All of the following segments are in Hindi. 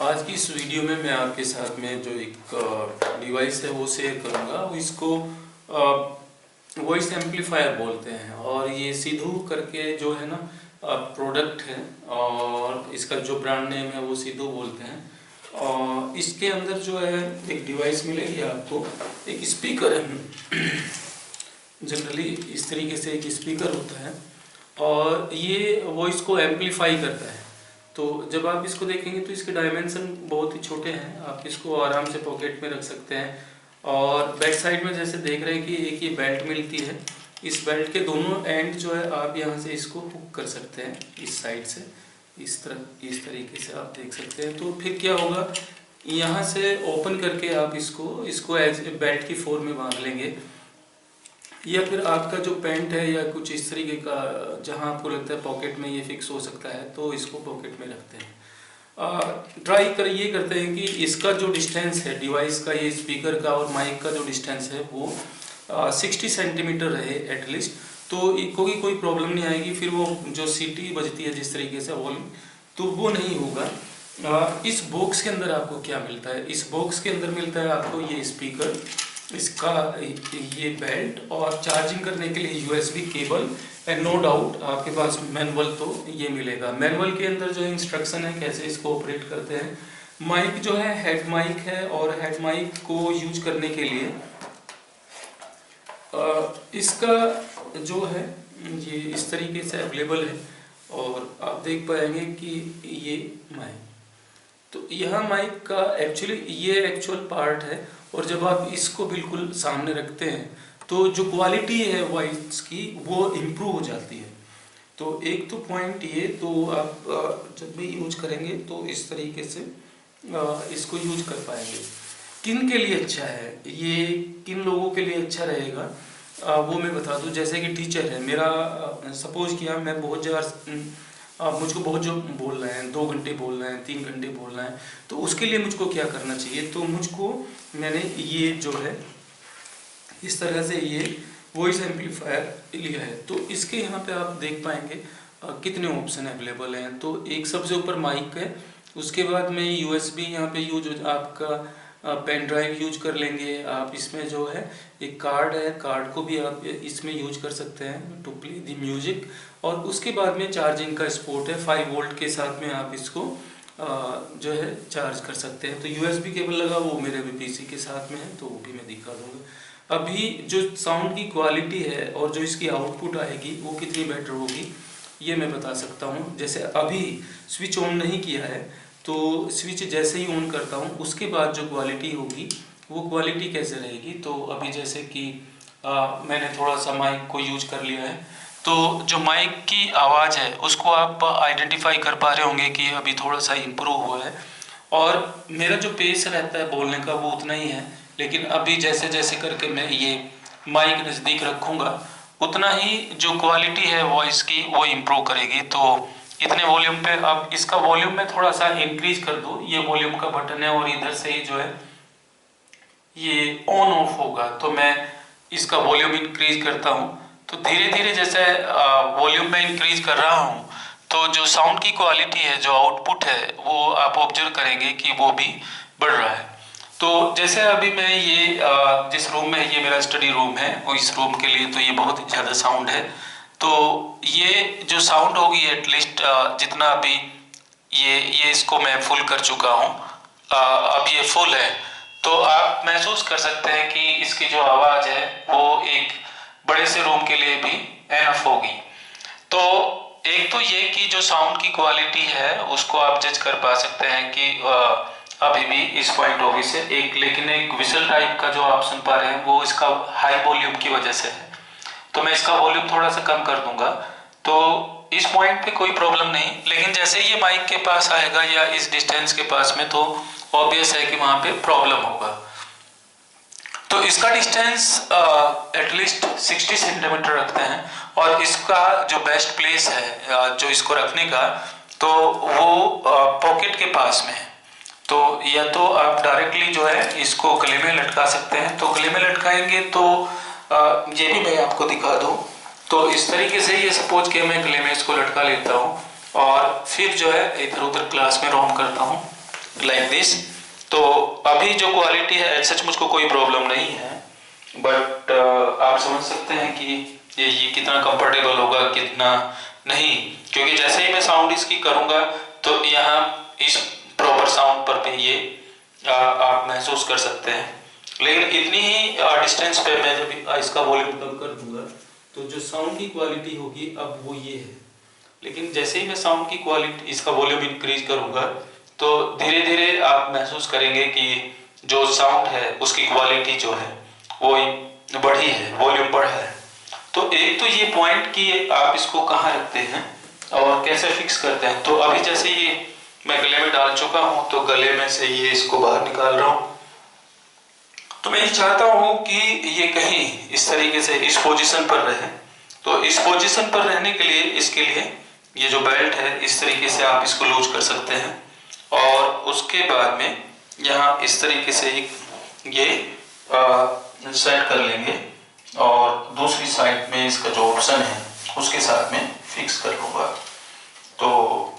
आज की इस वीडियो में मैं आपके साथ में जो एक डिवाइस है वो शेयर करूँगा। इसको वॉइस एम्पलीफायर बोलते हैं और ये सिद्धू करके जो है ना प्रोडक्ट है और इसका जो ब्रांड नेम है वो सिद्धू बोलते हैं। और इसके अंदर जो है एक डिवाइस मिलेगी आपको, एक स्पीकर है। जनरली इस तरीके से एक स्पीकर होता है और ये वॉइस को एम्पलीफाई करता है। तो जब आप इसको देखेंगे तो इसके डायमेंशन बहुत ही छोटे हैं, आप इसको आराम से पॉकेट में रख सकते हैं। और बैक साइड में जैसे देख रहे हैं कि एक ये बेल्ट मिलती है, इस बेल्ट के दोनों एंड जो है आप यहाँ से इसको हुक कर सकते हैं, इस साइड से इस तरीके से आप देख सकते हैं। तो फिर क्या होगा, यहाँ से ओपन करके आप इसको एज ए बेल्ट की फॉर्म में बांध लेंगे, या फिर आपका जो पैंट है या कुछ इस तरीके का जहां आपको लगता है पॉकेट में ये फिक्स हो सकता है तो इसको पॉकेट में रखते हैं। ट्राई कर ये करते हैं कि इसका जो डिस्टेंस है डिवाइस का, ये स्पीकर का और माइक का जो डिस्टेंस है वो 60 सेंटीमीटर रहे एटलीस्ट, तो कोई प्रॉब्लम नहीं आएगी। फिर वो जो सीटी बजती है जिस तरीके से वॉल्यूम, तो वो नहीं होगा। इस बॉक्स के अंदर आपको क्या मिलता है, इस बॉक्स के अंदर मिलता है आपको ये स्पीकर, इसका ये बेल्ट और चार्जिंग करने के लिए USB cable and no doubt आपके पास मैनुअल तो ये मिलेगा। मैनुअल के अंदर जो इंस्ट्रक्शन है कैसे इसको ऑपरेट करते हैं। माइक जो है हेड माइक है और हेड माइक को यूज करने के लिए इसका जो है ये इस तरीके से अवेलेबल है और आप देख पाएंगे कि ये माइक, तो यह माइक का ये एक्चुअल पार्ट है। और जब आप इसको बिल्कुल सामने रखते हैं तो जो क्वालिटी है वॉइस की वो इम्प्रूव हो जाती है। तो एक तो पॉइंट ये, तो आप जब भी यूज करेंगे तो इस तरीके से इसको यूज कर पाएंगे। किन के लिए अच्छा है ये, किन लोगों के लिए अच्छा रहेगा वो मैं बता दूं। जैसे कि टीचर है मेरा, सपोज किया मैं बहुत ज़्यादा मुझको बहुत जो बोल रहे हैं, 2 घंटे बोल रहे हैं, 3 घंटे बोल रहे हैं, तो उसके लिए मुझको क्या करना चाहिए। तो मुझको मैंने ये जो है इस तरह से ये वॉइस एम्पलीफायर लिया है। तो इसके यहाँ पे आप देख पाएंगे कितने ऑप्शन अवेलेबल हैं। तो एक सबसे ऊपर माइक है, उसके बाद में USB यहाँ पे यूज आपका पेन ड्राइव यूज कर लेंगे आप। इसमें जो है एक कार्ड है, कार्ड को भी आप इसमें यूज कर सकते हैं टू प्ले द म्यूजिक। और उसके बाद में चार्जिंग का सपोर्ट है, 5 वोल्ट के साथ में आप इसको जो है चार्ज कर सकते हैं। तो USB केबल लगा वो मेरे भी PC के साथ में है, तो वो भी मैं दिखा दूंगा। अभी जो साउंड की क्वालिटी है और जो इसकी आउटपुट आएगी वो कितनी बेटर होगी ये मैं बता सकता हूँ। जैसे अभी स्विच ऑन नहीं किया है, तो स्विच जैसे ही ऑन करता हूँ उसके बाद जो क्वालिटी होगी वो क्वालिटी कैसे रहेगी। तो अभी जैसे कि मैंने थोड़ा सा माइक को यूज कर लिया है, तो जो माइक की आवाज़ है उसको आप आइडेंटिफाई कर पा रहे होंगे कि अभी थोड़ा सा इम्प्रूव हुआ है। और मेरा जो पेस रहता है बोलने का वो उतना ही है, लेकिन अभी जैसे जैसे करके मैं ये माइक नज़दीक रखूँगा उतना ही जो क्वालिटी है वॉइस की वो इम्प्रूव करेगी। तो इतने वॉल्यूम पे अब इसका वॉल्यूम में थोड़ा सा इंक्रीज कर दो, ये वॉल्यूम का बटन है और इधर से ही जो है ये ऑन ऑफ होगा। तो मैं इसका वॉल्यूम इंक्रीज करता हूँ, तो धीरे धीरे जैसे वॉल्यूम में इंक्रीज कर रहा हूँ तो जो साउंड की क्वालिटी है, जो आउटपुट है, वो आप ऑब्जर्व करेंगे कि वो भी बढ़ रहा है। तो जैसे अभी मैं ये जिस रूम में, ये मेरा स्टडी रूम है, और इस रूम के लिए तो ये बहुत ज़्यादा साउंड है। तो ये जो साउंड होगी एटलीस्ट जितना अभी ये इसको मैं फुल कर चुका हूँ, अब ये फुल है, तो आप महसूस कर सकते हैं कि इसकी जो आवाज़ है वो एक बड़े से रूम के लिए भी एनफ होगी। तो एक तो ये कि जो साउंड की क्वालिटी है उसको आप जज कर पा सकते हैं कि अभी भी इस पॉइंट ऑफ व्यू से एक, लेकिन एक विसल टाइप का जो आप सुन पा रहे हैं वो इसका हाई वॉल्यूम की वजह से है। तो मैं इसका वॉल्यूम थोड़ा सा कम कर दूंगा, तो इस पॉइंट पे कोई प्रॉब्लम नहीं। लेकिन जैसे ये माइक के पास आएगा या इस डिस्टेंस के पास में, तो ऑब्वियस है कि वहां पे प्रॉब्लम होगा। तो इसका डिस्टेंस एटलीस्ट 60 सेंटीमीटर रखते हैं और इसका जो बेस्ट प्लेस है जो इसको रखने का, तो वो पॉकेट के पास में है। तो या तो आप डायरेक्टली जो है इसको गले में लटका सकते हैं, तो गले में लटकाएंगे तो ये भी मैं आपको दिखा दूं। तो इस तरीके से ये सपोज कि मैं गले में इसको लटका लेता हूँ और फिर जो है इधर उधर क्लास में रोम करता हूँ, लाइक दिस। तो अभी जो क्वालिटी है एज सच मुझको कोई प्रॉब्लम नहीं है, बट आप समझ सकते हैं कि ये कितना कंफर्टेबल होगा कितना नहीं, क्योंकि जैसे ही मैं साउंड इसकी करूँगा तो यहाँ इस प्रॉपर साउंड पर पे ये आप महसूस कर सकते हैं। लेकिन इतनी ही डिस्टेंस पे मैं जब इसका वॉल्यूम कम कर दूंगा तो जो साउंड की क्वालिटी होगी अब वो ये है। लेकिन जैसे ही मैं साउंड की क्वालिटी इसका वॉल्यूम इंक्रीज करूंगा तो धीरे धीरे आप महसूस करेंगे कि जो साउंड है उसकी क्वालिटी जो है वो बढ़ी है, वॉल्यूम बढ़ा है। तो एक तो ये पॉइंट कि आप इसको कहाँ रखते हैं और कैसे फिक्स करते हैं। तो अभी जैसे ये मैं गले में डाल चुका हूँ तो गले में से ये इसको बाहर निकाल रहा हूँ। तो मैं ये चाहता हूँ कि ये कहीं इस तरीके से इस पोजीशन पर रहे। तो इस पोजीशन पर रहने के लिए इसके लिए ये जो बेल्ट है इस तरीके से आप इसको लूज कर सकते हैं और उसके बाद में यहाँ इस तरीके से ये सेट कर लेंगे और दूसरी साइड में इसका जो ऑप्शन है उसके साथ में फिक्स कर लूँगा। तो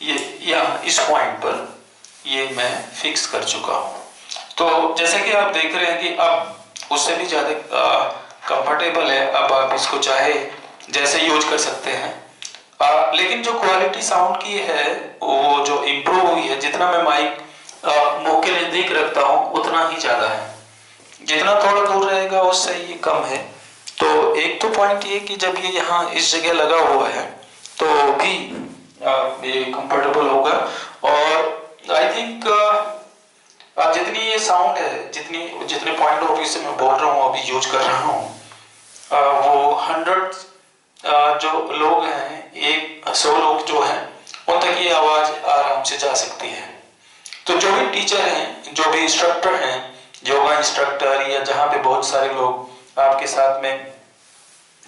ये यहाँ इस पॉइंट पर ये मैं फिक्स कर चुका हूँ। तो जैसे कि आप देख रहे हैं कि अब उससे भी ज़्यादा कंफर्टेबल है। अब आप इसको चाहे जैसे यूज कर सकते हैं। लेकिन जो क्वालिटी साउंड की है वो जो इम्प्रूव हुई है, जितना मैं माइक मुंह के नजदीक रखता हूँ उतना ही ज़्यादा है, जितना थोड़ा दूर रहेगा उससे ये कम है। तो एक तो पॉइंट ये कि जब ये यहाँ इस जगह लगा हुआ है तो भी ये कंफर्टेबल होगा। और आई थिंक जितनी ये साउंड है, जितने पॉइंट ऑफ व्यू से मैं बोल रहा हूँ अभी यूज कर रहा हूँ, वो 100 जो लोग हैं, 100 लोग जो हैं उन तक ये आवाज आराम से जा सकती है। तो जो भी टीचर हैं, जो भी इंस्ट्रक्टर हैं, योगा इंस्ट्रक्टर या जहाँ पे बहुत सारे लोग आपके साथ में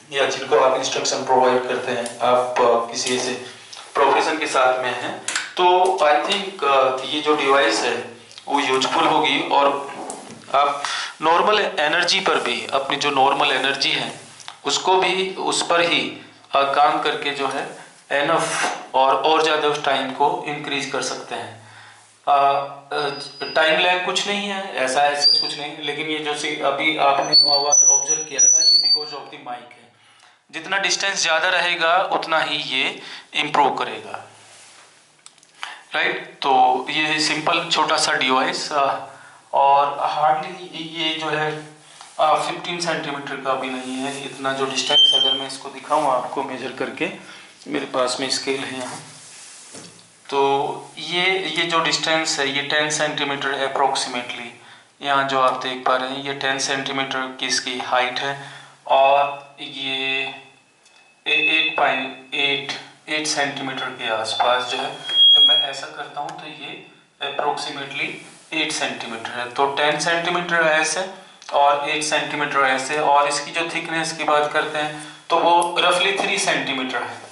या जिनको आप इंस्ट्रक्शन प्रोवाइड करते हैं, आप किसी ऐसे प्रोफेशन के साथ में हैं, तो आई थिंक ये जो डिवाइस है वो यूजफुल होगी। और आप नॉर्मल एनर्जी पर भी, अपनी जो नॉर्मल एनर्जी है उसको भी उस पर ही काम करके जो है एनफ और ज़्यादा उस टाइम को इंक्रीज कर सकते हैं। टाइम लैग कुछ नहीं है, ऐसा कुछ नहीं है। लेकिन ये जो अभी आपने आवाज ऑब्जर्व किया था ये बिकॉज ऑफ द माइक है। जितना डिस्टेंस ज़्यादा रहेगा उतना ही ये इम्प्रूव करेगा, राइट। तो ये सिंपल छोटा सा डिवाइस और हार्डली ये जो है 15 सेंटीमीटर का भी नहीं है। इतना जो डिस्टेंस, अगर मैं इसको दिखाऊँ आपको मेजर करके, मेरे पास में स्केल है यहाँ, तो ये जो डिस्टेंस है ये 10 सेंटीमीटर अप्रोक्सीमेटली, यहाँ जो आप देख पा रहे हैं ये 10 सेंटीमीटर की इसकी हाइट है। और ये 8 सेंटीमीटर के आसपास जो है, जब मैं ऐसा करता हूँ तो ये अप्रोक्सीमेटली 8 सेंटीमीटर है। तो 10 सेंटीमीटर ऐसे और 8 सेंटीमीटर ऐसे, और इसकी जो थिकनेस की बात करते हैं तो वो रफली 3 सेंटीमीटर है।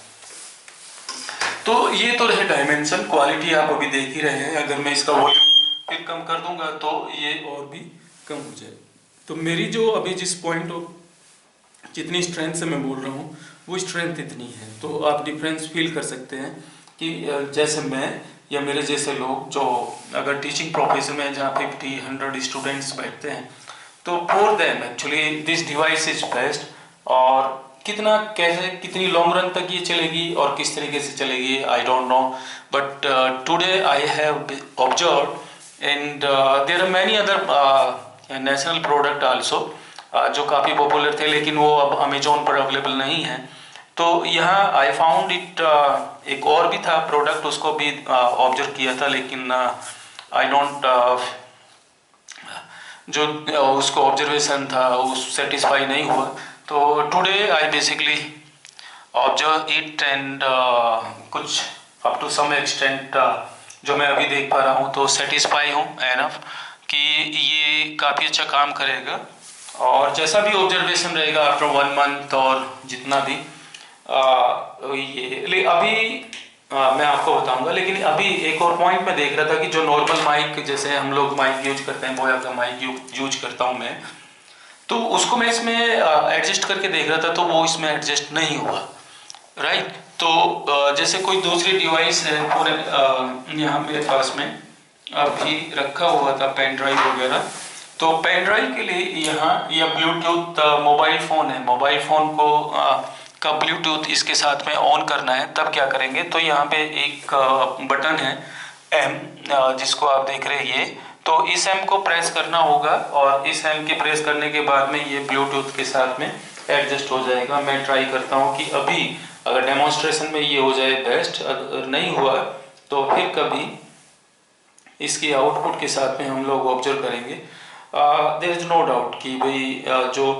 तो ये तो रहे डायमेंशन। क्वालिटी आप अभी देख ही रहे हैं। अगर मैं इसका वॉल्यूम फिर कम कर दूंगा तो ये और भी कम हो जाए। तो मेरी जो अभी जिस पॉइंट ऑफ जितनी स्ट्रेंथ से मैं बोल रहा हूँ वो स्ट्रेंथ इतनी है। तो आप डिफरेंस फील कर सकते हैं कि जैसे मैं या मेरे जैसे लोग जो अगर टीचिंग प्रोफेशन में जहाँ 50-100 स्टूडेंट्स बैठते हैं, तो for them actually this device is best. और कितना कैसे कितनी लॉन्ग रन तक ये चलेगी और किस तरीके से चलेगी I don't know, but today I have observe and there are many other national product also जो काफ़ी पॉपुलर थे, लेकिन वो अब अमेजोन पर अवेलेबल नहीं है। तो यहाँ आई फाउंड इट, एक और भी था प्रोडक्ट, उसको भी ऑब्जर्व किया था, लेकिन आई डोंट जो उसको ऑब्जर्वेशन था वो सेटिस्फाई नहीं हुआ। तो today I basically observe it and कुछ अप टू सम एक्सटेंट जो मैं अभी देख पा रहा हूँ तो सेटिस्फाई हूँ एनफ कि ये काफ़ी अच्छा काम करेगा। और जैसा भी ऑब्जर्वेशन रहेगा आफ्टर 1 मंथ और जितना भी ये अभी मैं आपको बताऊंगा। लेकिन अभी एक और पॉइंट मैं देख रहा था कि जो नॉर्मल माइक, जैसे हम लोग माइक यूज करते हैं, बोया का माइक यूज करता हूं मैं, तो उसको मैं इसमें एडजस्ट करके देख रहा था तो वो इसमें एडजस्ट नहीं हुआ। राइट। तो जैसे कोई दूसरी डिवाइस है पूरे यहाँ मेरे पास में अभी रखा हुआ था पेन ड्राइव वगैरह, तो पेन ड्राइव के लिए यहाँ यह ब्लूटूथ मोबाइल फ़ोन है, मोबाइल फ़ोन को का ब्लूटूथ इसके साथ में ऑन करना है, तब क्या करेंगे, तो यहाँ पे एक बटन है एम जिसको आप देख रहे हैं ये, तो इस एम को प्रेस करना होगा और इस एम के प्रेस करने के बाद में ये ब्लूटूथ के साथ में एडजस्ट हो जाएगा। मैं ट्राई करता हूँ कि अभी अगर डेमोन्स्ट्रेशन में ये हो जाए बेस्ट, अगर नहीं हुआ तो फिर कभी इसकी आउटपुट के साथ में हम लोग ऑब्जर्व करेंगे। देयर इज नो डाउट कि भाई जो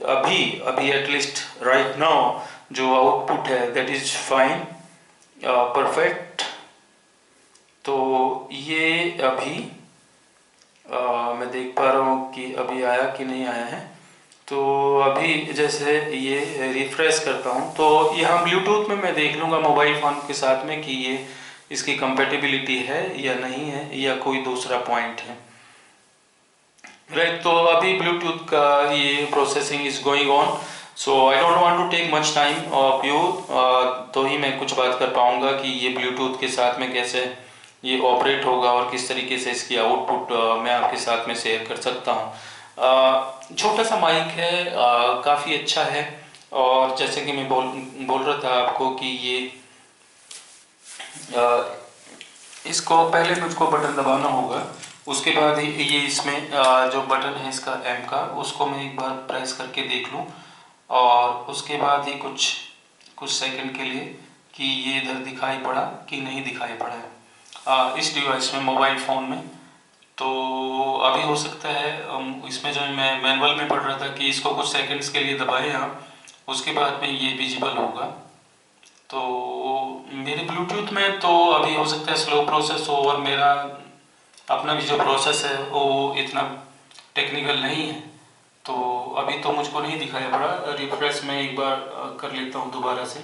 अभी अभी एटलीस्ट राइट नाउ जो आउटपुट है दैट इज फाइन, परफेक्ट। तो ये अभी मैं देख पा रहा हूँ कि अभी आया कि नहीं आया है। तो अभी जैसे ये रिफ्रेश करता हूँ तो यहाँ ब्लूटूथ में मैं देख लूँगा मोबाइल फ़ोन के साथ में कि ये इसकी कंपेटिबिलिटी है या नहीं है या कोई दूसरा पॉइंट है। राइट, तो अभी ब्लूटूथ का ये processing is going on, so I don't want to take much time of you, तो ही मैं कुछ बात कर पाऊँगा कि ये ब्लूटूथ के साथ में कैसे ये ऑपरेट होगा और किस तरीके से इसकी आउटपुट मैं आपके साथ में शेयर कर सकता हूँ। छोटा सा माइक है, काफ़ी अच्छा है, और जैसे कि मैं बोल रहा था आपको कि ये इसको पहले मुझको बटन दबाना होगा, उसके बाद ये इसमें जो बटन है इसका एम का, उसको मैं एक बार प्रेस करके देख लूँ और उसके बाद ही कुछ सेकंड के लिए कि ये इधर दिखाई पड़ा कि नहीं दिखाई पड़ा है इस डिवाइस में, मोबाइल फ़ोन में। तो अभी हो सकता है इसमें जो मैं मैनुअल में पढ़ रहा था कि इसको कुछ सेकंड्स के लिए दबाएं आप, उसके बाद में ये विजिबल होगा। तो मेरे ब्लूटूथ में तो अभी हो सकता है स्लो प्रोसेस हो और मेरा अपना भी जो प्रोसेस है वो इतना टेक्निकल नहीं है, तो अभी तो मुझको नहीं दिखाया पड़ा। रिफ्रेश में एक बार कर लेता हूँ दोबारा से।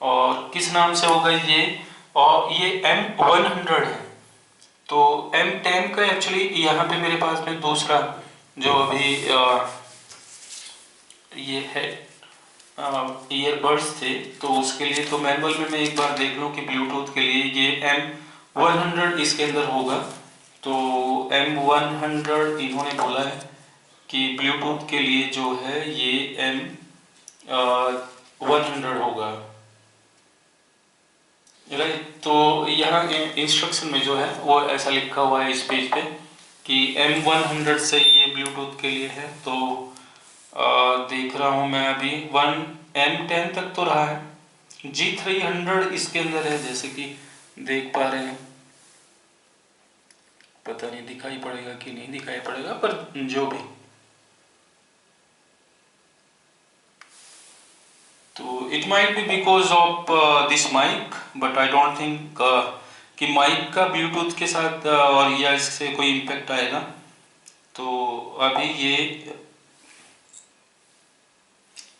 और किस नाम से होगा ये, और ये M100 है, तो M10 का एक्चुअली यहाँ पे मेरे पास में दूसरा जो अभी ये है ईयरबड्स थे, तो उसके लिए तो मैनुअल में मैं एक बार देख लूँ कि ब्लूटूथ के लिए ये M100 इसके अंदर होगा। तो M100 इन्होंने बोला है कि ब्लूटूथ के लिए जो है ये M100 होगा, राइट। तो यहाँ इंस्ट्रक्शन में जो है वो ऐसा लिखा हुआ है इस पेज पे कि M100 से ये ब्लूटूथ के लिए है। तो देख रहा हूँ मैं अभी M10 तक तो रहा है, G300 इसके अंदर है, जैसे कि देख पा रहे हैं। पता नहीं दिखाई पड़ेगा कि नहीं दिखाई पड़ेगा, पर जो भी, तो it might be because of this mic, but I don't think कि माइक का ब्लूटूथ के साथ और या इससे कोई इम्पेक्ट आएगा। तो अभी ये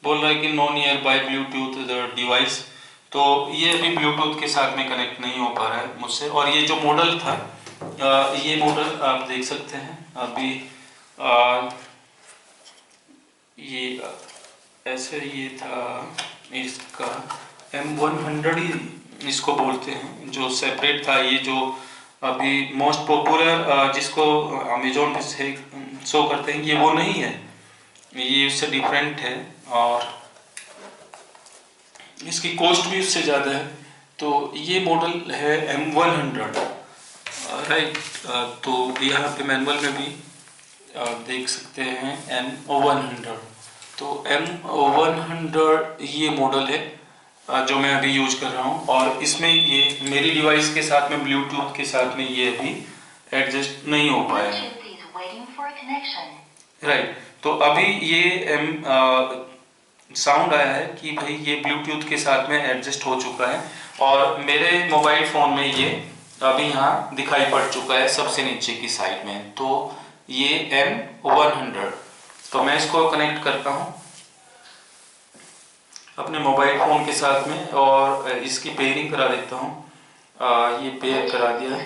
बोल रहा है कि no nearby Bluetooth device, तो ये अभी ब्लूटूथ के साथ में कनेक्ट नहीं हो पा रहा है मुझसे। और ये जो मॉडल था ये मॉडल आप देख सकते हैं अभी ये ऐसे ये था, इसका M100 ही इसको बोलते हैं, जो सेपरेट था। ये जो अभी मोस्ट पॉपुलर जिसको अमेजोन पे से शो करते हैं ये वो नहीं है, ये उससे डिफरेंट है और इसकी कॉस्ट भी उससे ज़्यादा है। तो ये मॉडल है M100, राइट। तो यहाँ पे मैनुअल में भी देख सकते हैं M100। तो M100 ये मॉडल है जो मैं अभी यूज कर रहा हूँ, और इसमें ये मेरी डिवाइस के साथ में ब्लूटूथ के साथ में ये अभी एडजस्ट नहीं हो पाया है, राइट। तो अभी ये साउंड आया है कि भाई ये ब्लूटूथ के साथ में एडजस्ट हो चुका है, और मेरे मोबाइल फ़ोन में ये अभी यहाँ दिखाई पड़ चुका है सबसे नीचे की साइड में। तो ये M100, तो मैं इसको कनेक्ट करता हूँ अपने मोबाइल फ़ोन के साथ में और इसकी पेयरिंग करा देता हूँ। ये पेयर करा दिया है,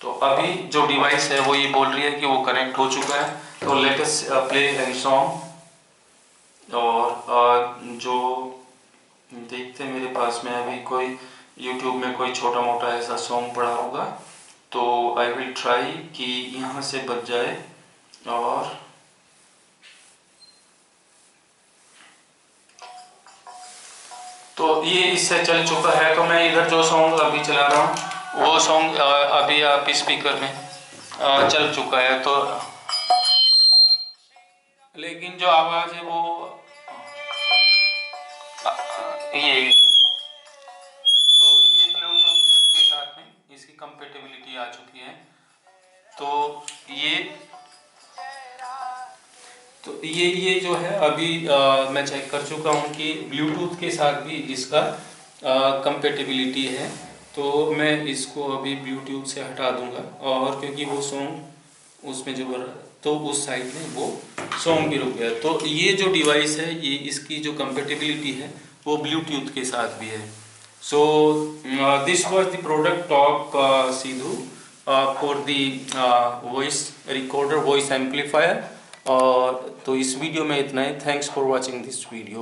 तो अभी जो डिवाइस है वो ये बोल रही है कि वो कनेक्ट हो चुका है। तो let us play any song, और जो देखते हैं, मेरे पास में अभी कोई YouTube में कोई छोटा मोटा ऐसा सॉन्ग पड़ा होगा तो आई विल ट्राई कि यहाँ से बच जाए। और तो ये इससे चल चुका है, तो मैं इधर जो सॉन्ग अभी चला रहा हूँ वो सॉन्ग अभी आप स्पीकर में चल चुका है। तो लेकिन जो आवाज़ है वो ये, तो ये ब्लूटूथ के साथ में इसकी कंपेटेबिलिटी आ चुकी है। तो ये जो है अभी मैं चेक कर चुका हूँ कि ब्लूटूथ के साथ भी इसका कंपेटेबिलिटी है। तो मैं इसको अभी ब्लूटूथ से हटा दूंगा, और क्योंकि वो सॉन्ग उसमें जो तो उस साइड में वो सॉन्ग भी रुक गया। तो ये जो डिवाइस है, ये इसकी जो कंपेटेबिलिटी है वो ब्लूटूथ के साथ भी है। So this was the product of Sidhu for the voice recorder, voice amplifier. और तो इस वीडियो में इतना ही। Thanks for watching this video.